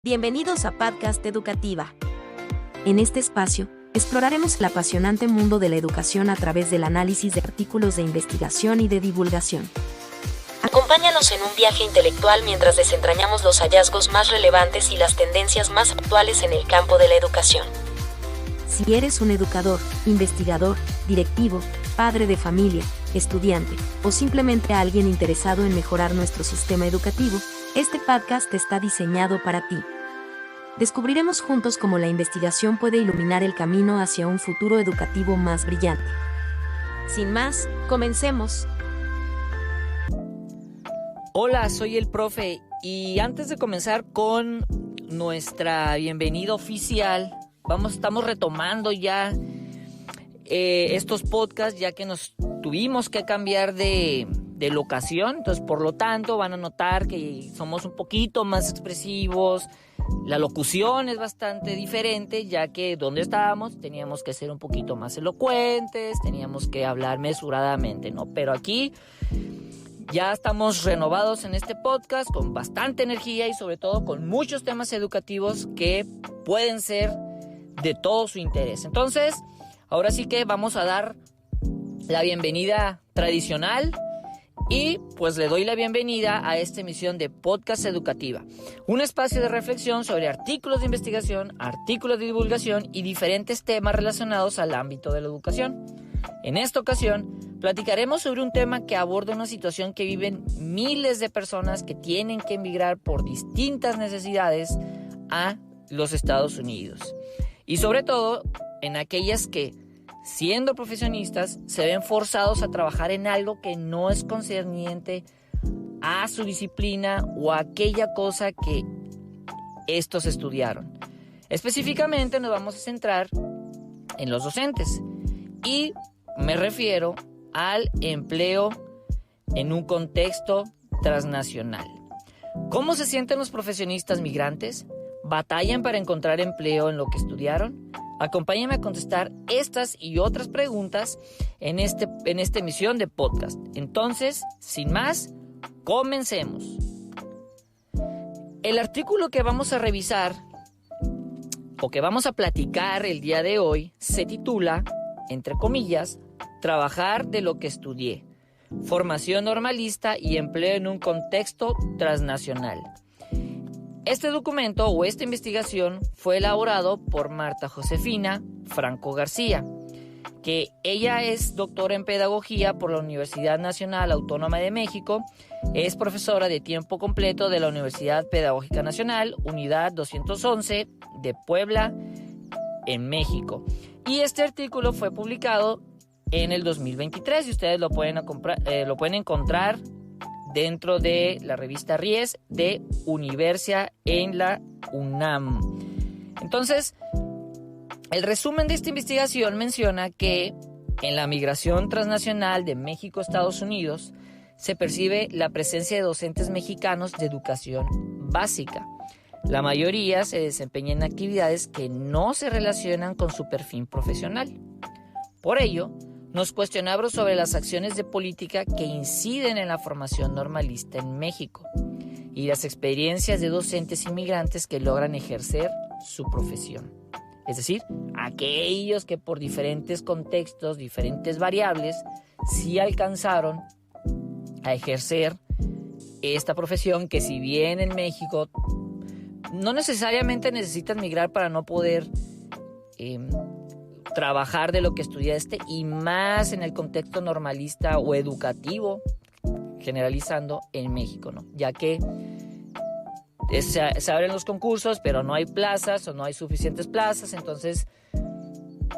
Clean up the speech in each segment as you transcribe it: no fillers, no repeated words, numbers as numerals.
Bienvenidos a Podcast Educativa. En este espacio, exploraremos el apasionante mundo de la educación a través del análisis de artículos de investigación y de divulgación. Acompáñanos en un viaje intelectual mientras desentrañamos los hallazgos más relevantes y las tendencias más actuales en el campo de la educación. Si eres un educador, investigador, directivo, padre de familia, estudiante, o simplemente alguien interesado en mejorar nuestro sistema educativo, este podcast está diseñado para ti. Descubriremos juntos cómo la investigación puede iluminar el camino hacia un futuro educativo más brillante. Sin más, comencemos. Hola, soy el profe y antes de comenzar con nuestra bienvenida oficial, estamos retomando ya estos podcasts ya que nos tuvimos que cambiar de locación, entonces por lo tanto van a notar que somos un poquito más expresivos, la locución es bastante diferente ya que donde estábamos teníamos que ser un poquito más elocuentes, teníamos que hablar mesuradamente, ¿no? Pero aquí ya estamos renovados en este podcast con bastante energía y sobre todo con muchos temas educativos que pueden ser de todo su interés. Entonces, ahora sí que vamos a dar la bienvenida tradicional y pues le doy la bienvenida a esta emisión de Podcast Educativa, un espacio de reflexión sobre artículos de investigación, artículos de divulgación y diferentes temas relacionados al ámbito de la educación. En esta ocasión, platicaremos sobre un tema que aborda una situación que viven miles de personas que tienen que emigrar por distintas necesidades a los Estados Unidos. Y sobre todo, en aquellas que, siendo profesionistas, se ven forzados a trabajar en algo que no es concerniente a su disciplina o a aquella cosa que estos estudiaron. Específicamente nos vamos a centrar en los docentes y me refiero al empleo en un contexto transnacional. ¿Cómo se sienten los profesionistas migrantes? ¿Batallan para encontrar empleo en lo que estudiaron? Acompáñame a contestar estas y otras preguntas en esta emisión de podcast. Entonces, sin más, comencemos. El artículo que vamos a revisar o que vamos a platicar el día de hoy se titula, entre comillas, Trabajar de lo que estudié, formación normalista y empleo en un contexto transnacional. Este documento o esta investigación fue elaborado por Marta Josefina Franco García, que ella es doctora en pedagogía por la Universidad Nacional Autónoma de México, es profesora de tiempo completo de la Universidad Pedagógica Nacional, Unidad 211 de Puebla, en México. Y este artículo fue publicado en el 2023 y ustedes lo pueden encontrar dentro de la revista Ries de Universia en la UNAM. Entonces, el resumen de esta investigación menciona que en la migración transnacional de México a Estados Unidos se percibe la presencia de docentes mexicanos de educación básica. La mayoría se desempeña en actividades que no se relacionan con su perfil profesional. Por ello, nos cuestionamos sobre las acciones de política que inciden en la formación normalista en México y las experiencias de docentes inmigrantes que logran ejercer su profesión. Es decir, aquellos que por diferentes contextos, diferentes variables, sí alcanzaron a ejercer esta profesión que, si bien en México no necesariamente necesitan migrar para no poder trabajar de lo que estudiaste, y más en el contexto normalista o educativo, generalizando en México, ¿no? Ya que se abren los concursos, pero no hay plazas o no hay suficientes plazas, entonces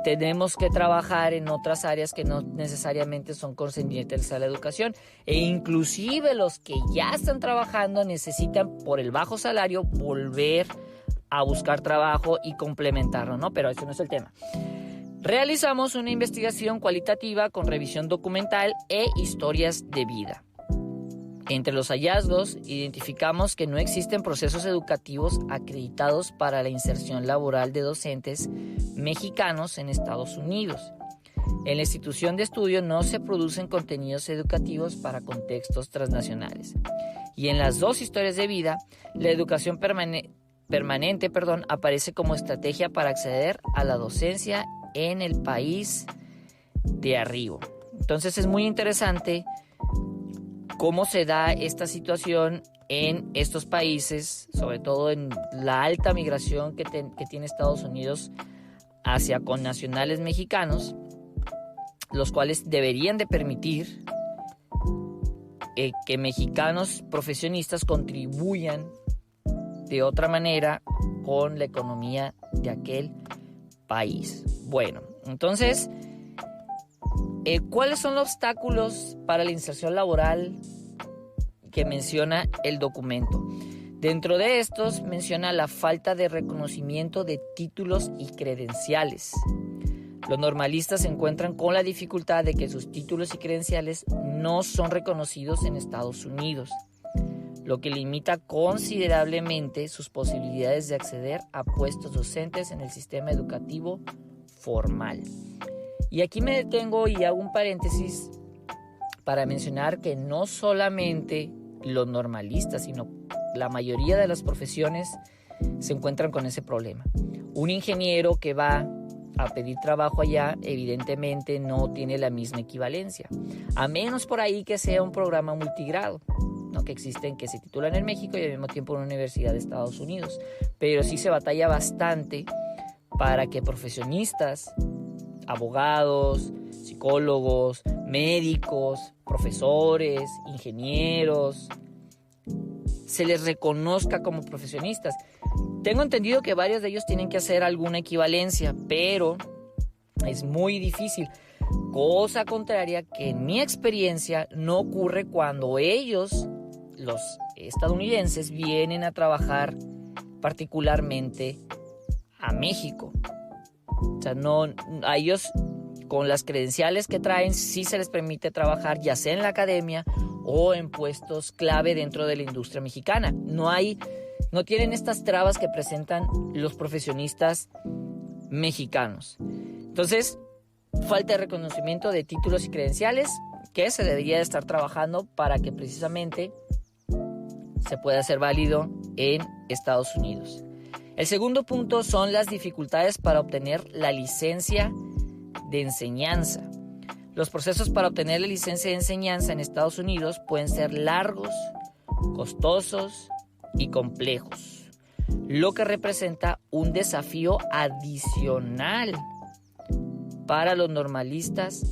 tenemos que trabajar en otras áreas que no necesariamente son concernientes a la educación, e inclusive los que ya están trabajando necesitan, por el bajo salario, volver a buscar trabajo y complementarlo, ¿no? Pero eso no es el tema. Realizamos una investigación cualitativa con revisión documental e historias de vida. Entre los hallazgos, identificamos que no existen procesos educativos acreditados para la inserción laboral de docentes mexicanos en Estados Unidos. En la institución de estudio no se producen contenidos educativos para contextos transnacionales. Y en las dos historias de vida, la educación permanente, aparece como estrategia para acceder a la docencia en el país de arribo. Entonces es muy interesante cómo se da esta situación en estos países, sobre todo en la alta migración que tiene Estados Unidos hacia connacionales mexicanos, los cuales deberían de permitir que mexicanos profesionistas contribuyan de otra manera con la economía de aquel país. Bueno, entonces, ¿cuáles son los obstáculos para la inserción laboral que menciona el documento? Dentro de estos menciona la falta de reconocimiento de títulos y credenciales. Los normalistas se encuentran con la dificultad de que sus títulos y credenciales no son reconocidos en Estados Unidos, lo que limita considerablemente sus posibilidades de acceder a puestos docentes en el sistema educativo formal. Y aquí me detengo y hago un paréntesis para mencionar que no solamente los normalistas, sino la mayoría de las profesiones se encuentran con ese problema. Un ingeniero que va a pedir trabajo allá, evidentemente no tiene la misma equivalencia, a menos por ahí que sea un programa multigrado, ¿no? Que existen, que se titulan en México y al mismo tiempo en una universidad de Estados Unidos, pero sí se batalla bastante para que profesionistas, abogados, psicólogos, médicos, profesores, ingenieros, se les reconozca como profesionistas. Tengo entendido que varios de ellos tienen que hacer alguna equivalencia, pero es muy difícil. Cosa contraria que en mi experiencia no ocurre cuando ellos, los estadounidenses, vienen a trabajar particularmente a México. O sea, no, a ellos con las credenciales que traen sí se les permite trabajar ya sea en la academia o en puestos clave dentro de la industria mexicana. No tienen estas trabas que presentan los profesionistas mexicanos. Entonces, falta de reconocimiento de títulos y credenciales que se debería de estar trabajando para que precisamente se pueda hacer válido en Estados Unidos. El segundo punto son las dificultades para obtener la licencia de enseñanza. Los procesos para obtener la licencia de enseñanza en Estados Unidos pueden ser largos, costosos y complejos, lo que representa un desafío adicional para los normalistas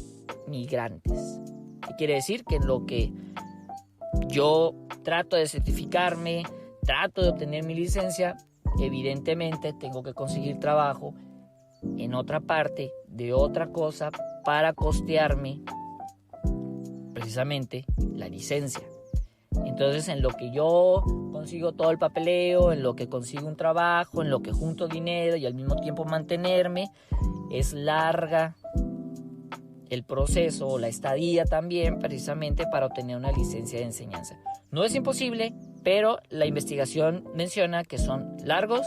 migrantes. ¿Qué quiere decir? Que en lo que yo trato de certificarme, trato de obtener mi licencia, evidentemente tengo que conseguir trabajo en otra parte de otra cosa para costearme precisamente la licencia. Entonces, en lo que yo consigo todo el papeleo, en lo que consigo un trabajo, en lo que junto dinero y al mismo tiempo mantenerme, es larga el proceso o la estadía también precisamente para obtener una licencia de enseñanza. No es imposible, pero la investigación menciona que son largos,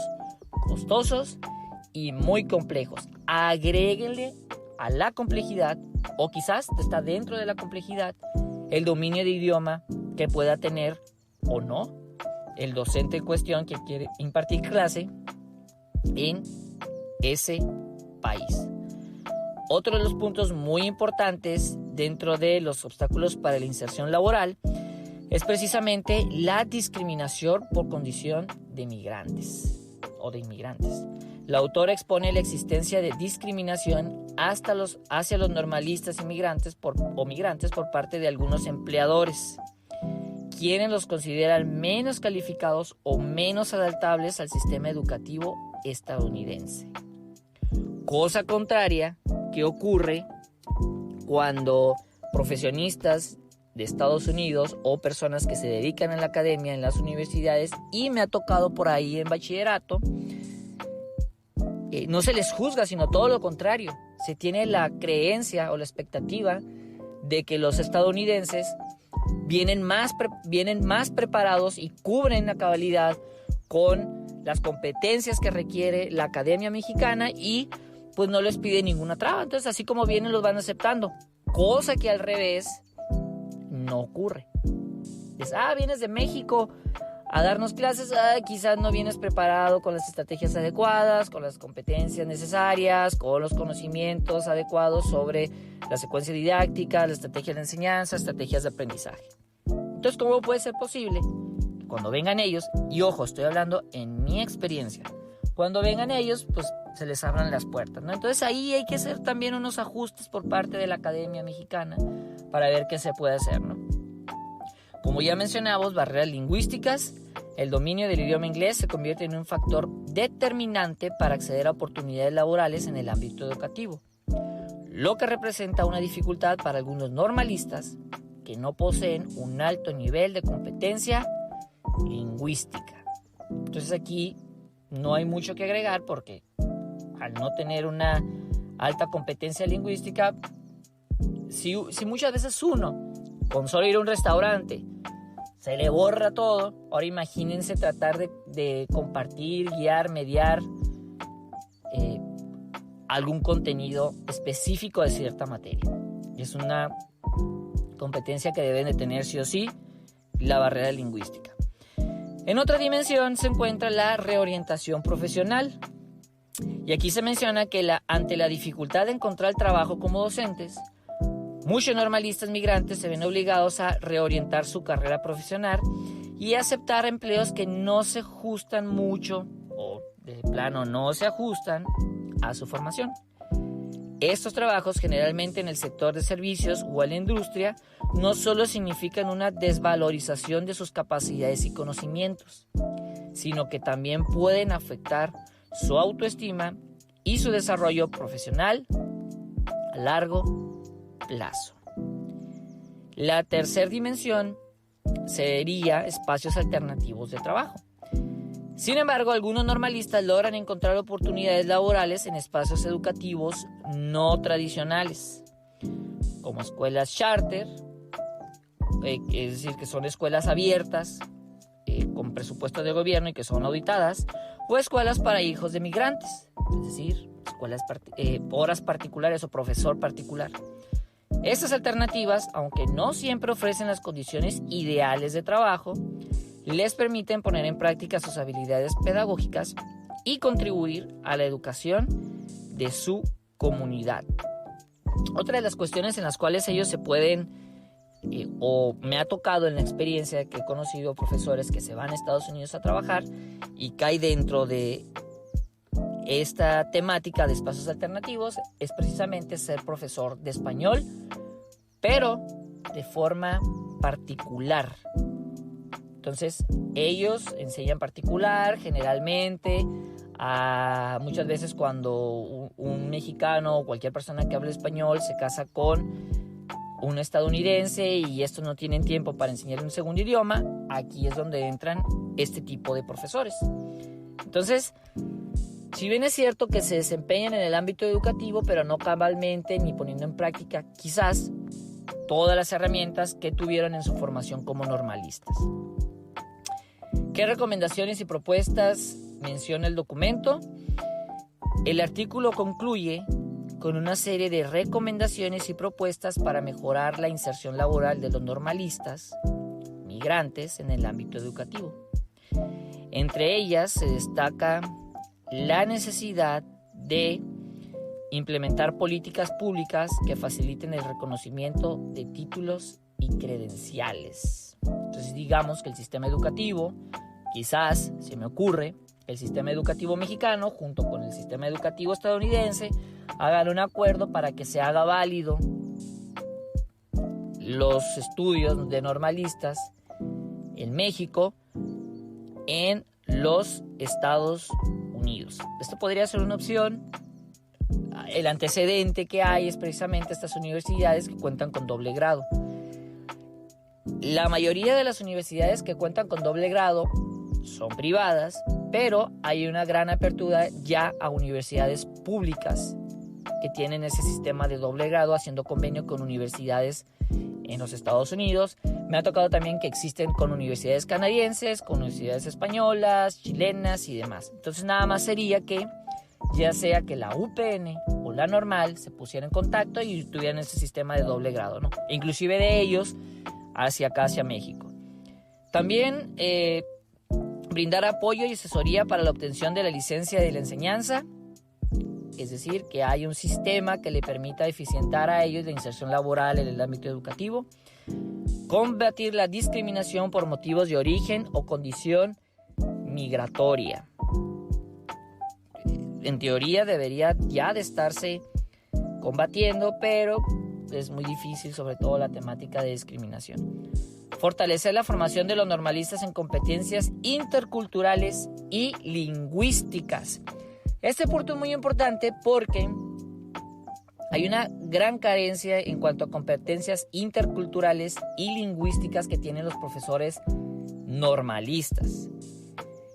costosos y muy complejos. Agréguenle a la complejidad, o quizás está dentro de la complejidad, el dominio de idioma que pueda tener o no el docente en cuestión que quiere impartir clase en ese país. Otro de los puntos muy importantes dentro de los obstáculos para la inserción laboral es precisamente la discriminación por condición de migrantes o de inmigrantes. La autora expone la existencia de discriminación hacia los normalistas migrantes por parte de algunos empleadores, quienes los consideran menos calificados o menos adaptables al sistema educativo estadounidense. Cosa contraria que ocurre cuando profesionistas de Estados Unidos o personas que se dedican a la academia en las universidades, y me ha tocado por ahí en bachillerato, no se les juzga, sino todo lo contrario. Se tiene la creencia o la expectativa de que los estadounidenses vienen más preparados y cubren a cabalidad con las competencias que requiere la academia mexicana y pues no les pide ninguna traba. Entonces, así como vienen, los van aceptando. Cosa que al revés no ocurre. Dices, vienes de México a darnos clases, quizás no vienes preparado con las estrategias adecuadas, con las competencias necesarias, con los conocimientos adecuados sobre la secuencia didáctica, la estrategia de enseñanza, estrategias de aprendizaje. Entonces, ¿cómo puede ser posible que cuando vengan ellos, y ojo, estoy hablando en mi experiencia, cuando vengan ellos, pues se les abran las puertas, ¿no? Entonces ahí hay que hacer también unos ajustes por parte de la Academia Mexicana para ver qué se puede hacer, ¿no? Como ya mencionamos, barreras lingüísticas, el dominio del idioma inglés se convierte en un factor determinante para acceder a oportunidades laborales en el ámbito educativo, lo que representa una dificultad para algunos normalistas que no poseen un alto nivel de competencia lingüística. Entonces aquí no hay mucho que agregar porque al no tener una alta competencia lingüística, si muchas veces uno, con solo ir a un restaurante, se le borra todo, ahora imagínense tratar de compartir, guiar, mediar algún contenido específico de cierta materia. Es una competencia que deben de tener sí o sí, la barrera lingüística. En otra dimensión se encuentra la reorientación profesional. Y aquí se menciona que ante la dificultad de encontrar trabajo como docentes, muchos normalistas migrantes se ven obligados a reorientar su carrera profesional y aceptar empleos que no se ajustan mucho o de plano no se ajustan a su formación. Estos trabajos, generalmente en el sector de servicios o en la industria, no solo significan una desvalorización de sus capacidades y conocimientos, sino que también pueden afectar su autoestima y su desarrollo profesional a largo plazo. La tercera dimensión sería espacios alternativos de trabajo. Sin embargo, algunos normalistas logran encontrar oportunidades laborales en espacios educativos no tradicionales, como escuelas charter, es decir, que son escuelas abiertas, con presupuesto de gobierno y que son auditadas, o escuelas para hijos de migrantes, es decir, horas particulares o profesor particular. Estas alternativas, aunque no siempre ofrecen las condiciones ideales de trabajo, les permiten poner en práctica sus habilidades pedagógicas y contribuir a la educación de su comunidad. Otra de las cuestiones en las cuales ellos se pueden, o me ha tocado en la experiencia que he conocido profesores que se van a Estados Unidos a trabajar y cae dentro de esta temática de espacios alternativos, es precisamente ser profesor de español, pero de forma particular. Entonces, ellos enseñan particular, generalmente, muchas veces cuando un mexicano o cualquier persona que hable español se casa con un estadounidense y estos no tienen tiempo para enseñar un segundo idioma, aquí es donde entran este tipo de profesores. Entonces, si bien es cierto que se desempeñan en el ámbito educativo, pero no cabalmente ni poniendo en práctica quizás todas las herramientas que tuvieron en su formación como normalistas. ¿Qué recomendaciones y propuestas menciona el documento? El artículo concluye con una serie de recomendaciones y propuestas para mejorar la inserción laboral de los normalistas migrantes en el ámbito educativo. Entre ellas se destaca la necesidad de implementar políticas públicas que faciliten el reconocimiento de títulos y credenciales. Entonces, digamos que el sistema educativo, quizás, se me ocurre, el sistema educativo mexicano junto con el sistema educativo estadounidense hagan un acuerdo para que se haga válido los estudios de normalistas en México en los Estados Unidos. Esto podría ser una opción. El antecedente que hay es precisamente estas universidades que cuentan con doble grado. La mayoría de las universidades que cuentan con doble grado son privadas, pero hay una gran apertura ya a universidades públicas que tienen ese sistema de doble grado haciendo convenio con universidades en los Estados Unidos. Me ha tocado también que existen con universidades canadienses, con universidades españolas, chilenas y demás. Entonces nada más sería que ya sea que la UPN o la normal se pusieran en contacto y tuvieran ese sistema de doble grado, ¿no? Inclusive de ellos hacia acá, hacia México. También brindar apoyo y asesoría para la obtención de la licencia de la enseñanza, es decir, que hay un sistema que le permita eficientar a ellos la inserción laboral en el ámbito educativo. Combatir la discriminación por motivos de origen o condición migratoria. En teoría debería ya de estarse combatiendo, pero es muy difícil, sobre todo la temática de discriminación. Fortalecer la formación de los normalistas en competencias interculturales y lingüísticas. Este punto es muy importante porque hay una gran carencia en cuanto a competencias interculturales y lingüísticas que tienen los profesores normalistas.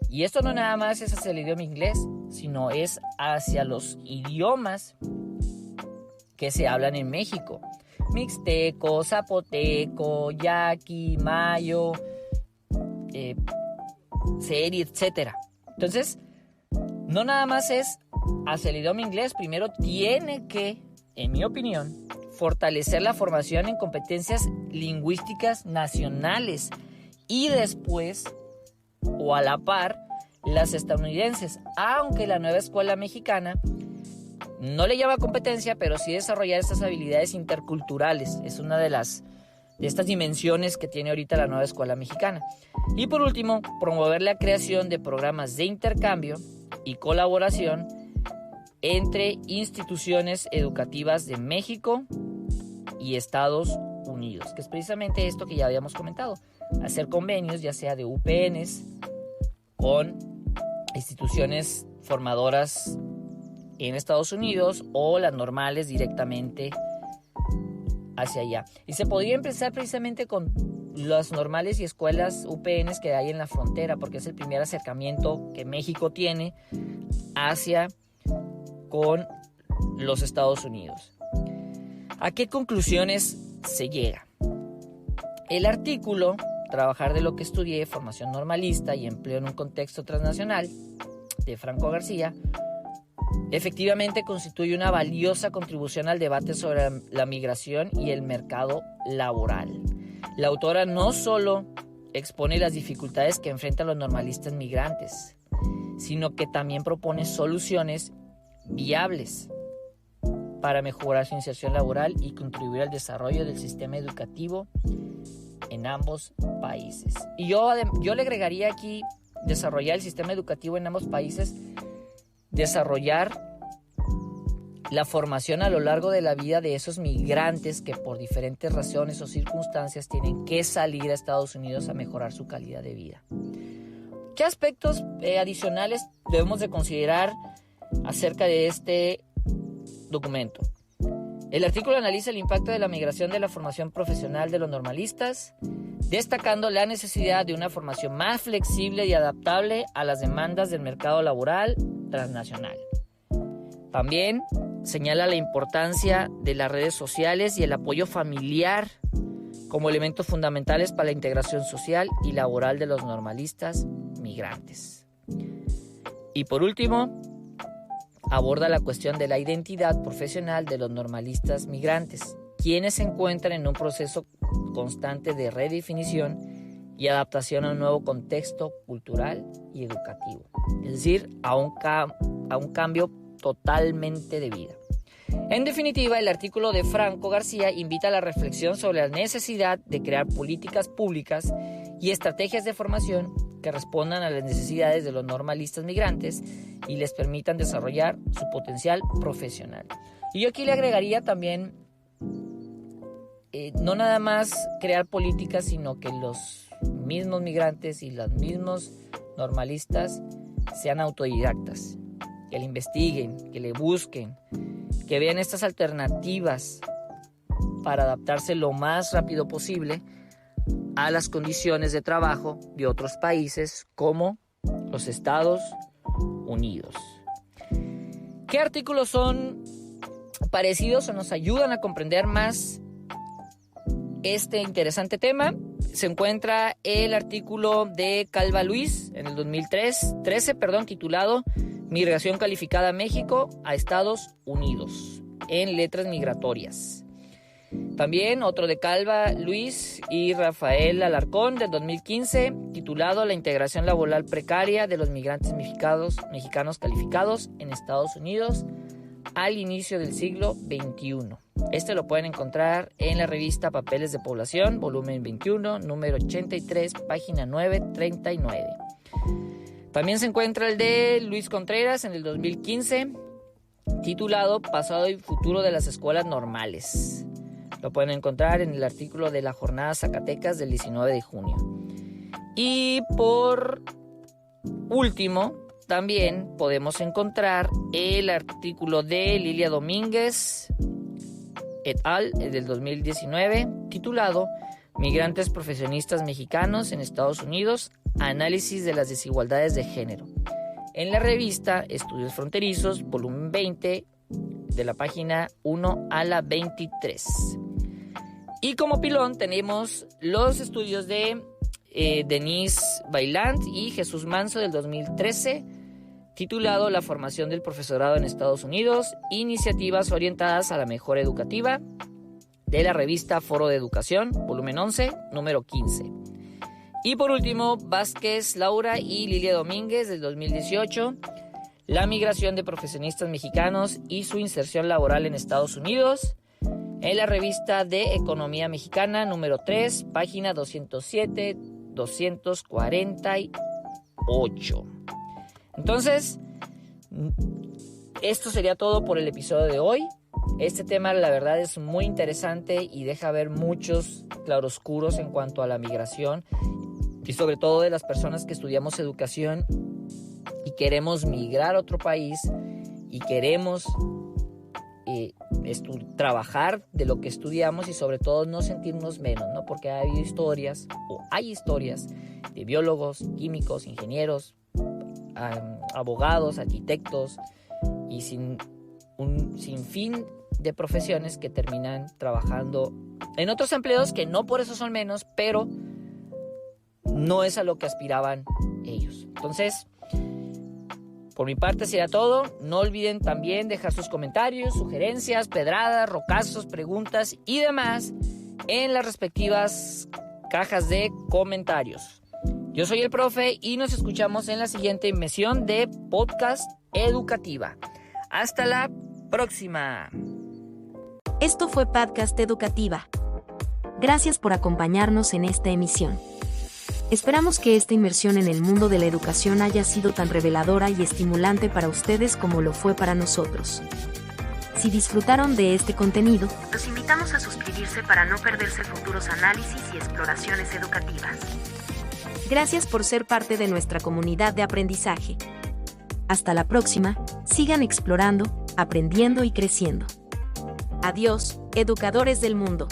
Y esto no nada más es hacia el idioma inglés, sino es hacia los idiomas que se hablan en México. Mixteco, zapoteco, yaqui, mayo, seri, etc. Entonces, no nada más es hacia el idioma inglés. Primero tiene que, en mi opinión, fortalecer la formación en competencias lingüísticas nacionales y después, o a la par, las estadounidenses, aunque la nueva escuela mexicana no le llama competencia, pero sí desarrollar estas habilidades interculturales. Es una de estas dimensiones que tiene ahorita la nueva escuela mexicana. Y por último, promover la creación de programas de intercambio y colaboración entre instituciones educativas de México y Estados Unidos, que es precisamente esto que ya habíamos comentado. Hacer convenios, ya sea de UPNs, con instituciones formadoras en Estados Unidos o las normales directamente hacia allá. Y se podría empezar precisamente con las normales y escuelas UPNs que hay en la frontera, porque es el primer acercamiento que México tiene hacia con los Estados Unidos. ¿A qué conclusiones se llega? El artículo Trabajar de lo que estudié, formación normalista y empleo en un contexto transnacional, de Franco García, efectivamente constituye una valiosa contribución al debate sobre la migración y el mercado laboral. La autora no solo expone las dificultades que enfrentan los normalistas migrantes, sino que también propone soluciones viables para mejorar su inserción laboral y contribuir al desarrollo del sistema educativo en ambos países. Y yo le agregaría aquí desarrollar el sistema educativo en ambos países, desarrollar la formación a lo largo de la vida de esos migrantes que por diferentes razones o circunstancias tienen que salir a Estados Unidos a mejorar su calidad de vida. ¿Qué aspectos adicionales debemos de considerar acerca de este documento? El artículo analiza el impacto de la migración de la formación profesional de los normalistas, destacando la necesidad de una formación más flexible y adaptable a las demandas del mercado laboral transnacional. También señala la importancia de las redes sociales y el apoyo familiar como elementos fundamentales para la integración social y laboral de los normalistas migrantes. Y por último, aborda la cuestión de la identidad profesional de los normalistas migrantes, quienes se encuentran en un proceso constante de redefinición y adaptación a un nuevo contexto cultural y educativo, es decir, a un cambio totalmente de vida. En definitiva, el artículo de Franco García invita a la reflexión sobre la necesidad de crear políticas públicas y estrategias de formación que respondan a las necesidades de los normalistas migrantes y les permitan desarrollar su potencial profesional. Y yo aquí le agregaría también no nada más crear políticas, sino que los mismos migrantes y los mismos normalistas sean autodidactas, que le investiguen, que le busquen, que vean estas alternativas para adaptarse lo más rápido posible a las condiciones de trabajo de otros países como los Estados Unidos. ¿Qué artículos son parecidos o nos ayudan a comprender más este interesante tema? Se encuentra el artículo de Calva Luis en el 2013, titulado Migración calificada a México a Estados Unidos en letras migratorias. También otro de Calva, Luis y Rafael Alarcón del 2015, titulado La integración laboral precaria de los migrantes mexicanos calificados en Estados Unidos al inicio del siglo XXI. Este lo pueden encontrar en la revista Papeles de Población, volumen 21, número 83, página 939. También se encuentra el de Luis Contreras en el 2015, titulado Pasado y futuro de las escuelas normales. Lo pueden encontrar en el artículo de la Jornada Zacatecas del 19 de junio. Y por último, también podemos encontrar el artículo de Lilia Domínguez et al. Del 2019, titulado Migrantes profesionistas mexicanos en Estados Unidos, análisis de las desigualdades de género, en la revista Estudios Fronterizos, volumen 20, de la página 1 a la 23. Y como pilón tenemos los estudios de Denise Bailant y Jesús Manso del 2013, titulado La formación del profesorado en Estados Unidos, iniciativas orientadas a la mejora educativa, de la revista Foro de Educación, volumen 11, número 15. Y por último, Vázquez Laura y Lilia Domínguez del 2018, La migración de profesionistas mexicanos y su inserción laboral en Estados Unidos, en la revista de Economía Mexicana, número 3, página 207-248. Entonces, esto sería todo por el episodio de hoy. Este tema, la verdad, es muy interesante y deja ver muchos claroscuros en cuanto a la migración y sobre todo de las personas que estudiamos educación y queremos migrar a otro país y queremos trabajar de lo que estudiamos y sobre todo no sentirnos menos, ¿no? Porque hay historias de biólogos, químicos, ingenieros, abogados, arquitectos y sin fin de profesiones que terminan trabajando en otros empleos que no por eso son menos, pero no es a lo que aspiraban ellos. Entonces, por mi parte sería todo. No olviden también dejar sus comentarios, sugerencias, pedradas, rocazos, preguntas y demás en las respectivas cajas de comentarios. Yo soy el profe y nos escuchamos en la siguiente emisión de Podcast Educativa. Hasta la próxima. Esto fue Podcast Educativa. Gracias por acompañarnos en esta emisión. Esperamos que esta inmersión en el mundo de la educación haya sido tan reveladora y estimulante para ustedes como lo fue para nosotros. Si disfrutaron de este contenido, los invitamos a suscribirse para no perderse futuros análisis y exploraciones educativas. Gracias por ser parte de nuestra comunidad de aprendizaje. Hasta la próxima, sigan explorando, aprendiendo y creciendo. Adiós, educadores del mundo.